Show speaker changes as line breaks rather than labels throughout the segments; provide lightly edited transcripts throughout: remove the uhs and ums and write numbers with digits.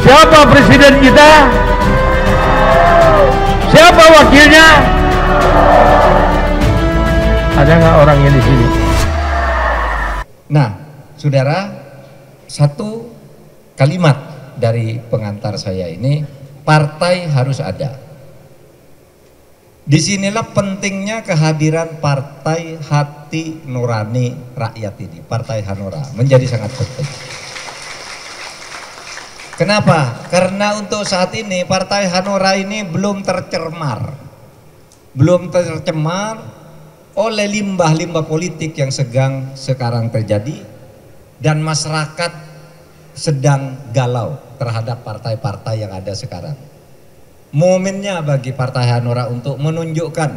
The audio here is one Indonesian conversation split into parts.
Siapa presiden kita? Siapa wakilnya? Ada nggak orangnya di sini?
Nah, saudara, satu kalimat dari pengantar saya ini, partai harus ada. Disinilah pentingnya kehadiran Partai Hati Nurani Rakyat ini, Partai Hanura, menjadi sangat penting. Kenapa? Karena untuk saat ini Partai Hanura ini belum tercemar oleh limbah-limbah politik yang sekarang terjadi, dan masyarakat sedang galau terhadap partai-partai yang ada sekarang. Momennya bagi Partai Hanura untuk menunjukkan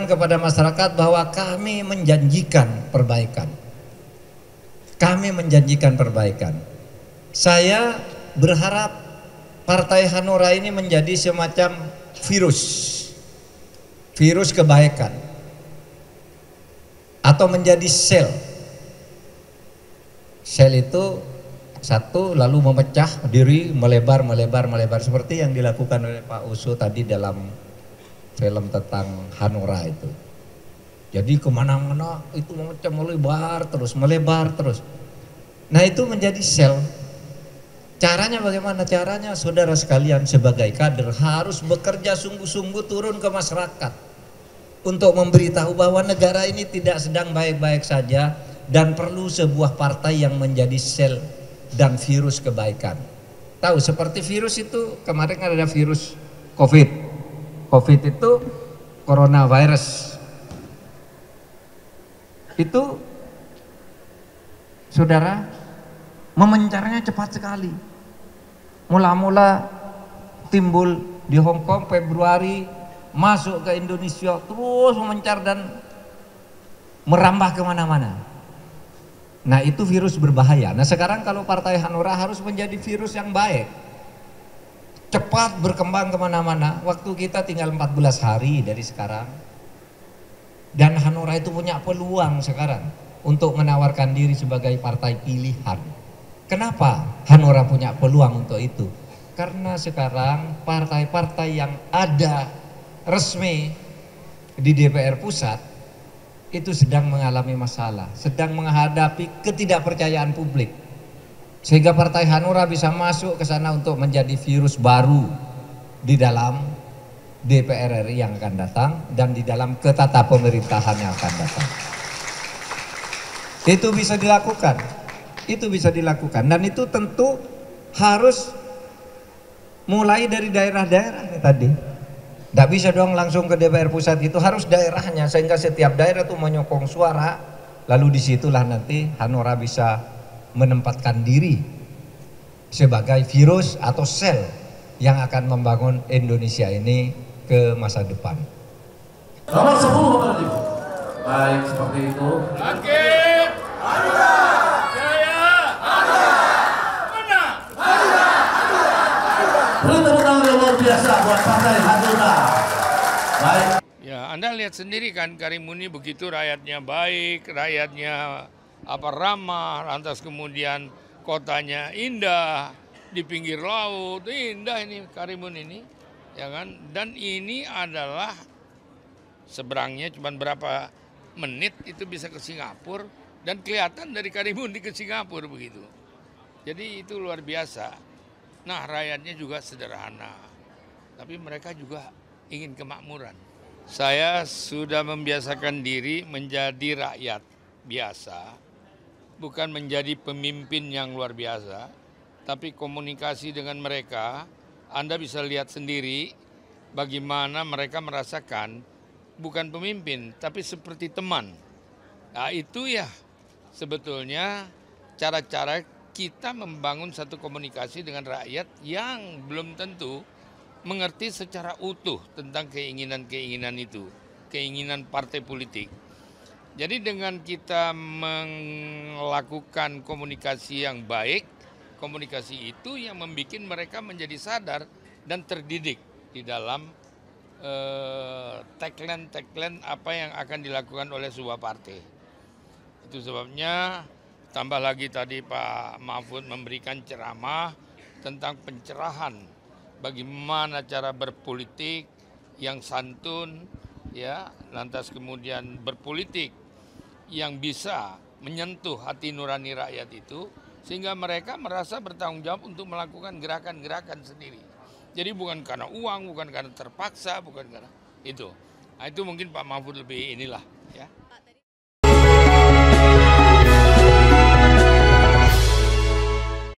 kepada masyarakat bahwa kami menjanjikan perbaikan. Saya berharap Partai Hanura ini menjadi semacam virus kebaikan, atau menjadi sel itu satu lalu memecah diri, melebar seperti yang dilakukan oleh Pak Usu tadi dalam film tentang Hanura itu. Jadi kemana-mana itu memecah, melebar terus. Nah, itu menjadi sel. Caranya bagaimana? Caranya saudara sekalian sebagai kader harus bekerja sungguh-sungguh turun ke masyarakat untuk memberitahu bahwa negara ini tidak sedang baik-baik saja dan perlu sebuah partai yang menjadi sel dan virus kebaikan. Tahu seperti virus itu, kemarin ada virus COVID itu coronavirus. Itu saudara, memencarnya cepat sekali. Mula-mula timbul di Hong Kong Februari, masuk ke Indonesia, terus memencar dan merambah kemana-mana. Nah, itu virus berbahaya. Nah, sekarang kalau Partai Hanura harus menjadi virus yang baik, cepat berkembang kemana-mana. Waktu kita tinggal 14 hari dari sekarang, dan Hanura itu punya peluang sekarang untuk menawarkan diri sebagai partai pilihan. Kenapa Hanura punya peluang untuk itu? Karena sekarang partai-partai yang ada resmi di DPR pusat itu sedang mengalami masalah, sedang menghadapi ketidakpercayaan publik, sehingga Partai Hanura bisa masuk ke sana untuk menjadi virus baru di dalam DPR RI yang akan datang dan di dalam ketata pemerintahan yang akan datang. Itu bisa dilakukan, dan itu tentu harus mulai dari daerah-daerah tadi. Tidak bisa dong langsung ke DPR pusat, itu harus daerahnya, sehingga setiap daerah itu menyokong suara, lalu disitulah nanti Hanura bisa menempatkan diri sebagai virus atau sel yang akan membangun Indonesia ini ke masa depan.
Nomor 10 Bapak Ibu. Baik, seperti itu.
Bangkit! Hanura! Jaya! Hanura! Menang! Hanura!
Beri tepuk tangan yang luar biasa buat Partai Hanura. Baik.
Ya, Anda lihat sendiri kan, Karimuni begitu rakyatnya baik, rakyatnya ramah, lantas kemudian kotanya indah, di pinggir laut, indah ini Karimun ini, ya kan? Dan ini adalah seberangnya cuma berapa menit itu bisa ke Singapura, dan kelihatan dari Karimun ke Singapura begitu. Jadi itu luar biasa. Nah, rakyatnya juga sederhana, tapi mereka juga ingin kemakmuran. Saya sudah membiasakan diri menjadi rakyat biasa, bukan menjadi pemimpin yang luar biasa, tapi komunikasi dengan mereka. Anda bisa lihat sendiri bagaimana mereka merasakan bukan pemimpin, tapi seperti teman. Nah, itu ya sebetulnya cara-cara kita membangun satu komunikasi dengan rakyat yang belum tentu mengerti secara utuh tentang keinginan-keinginan itu, keinginan partai politik. Jadi dengan kita melakukan komunikasi yang baik, komunikasi itu yang membuat mereka menjadi sadar dan terdidik di dalam tagline apa yang akan dilakukan oleh sebuah partai. Itu sebabnya tambah lagi tadi Pak Mahfud memberikan ceramah tentang pencerahan bagaimana cara berpolitik yang santun, ya, lantas kemudian berpolitik yang bisa menyentuh hati nurani rakyat itu, sehingga mereka merasa bertanggung jawab untuk melakukan gerakan-gerakan sendiri. Jadi bukan karena uang, bukan karena terpaksa, bukan karena itu. Nah, itu mungkin Pak Mahfud lebih inilah, ya.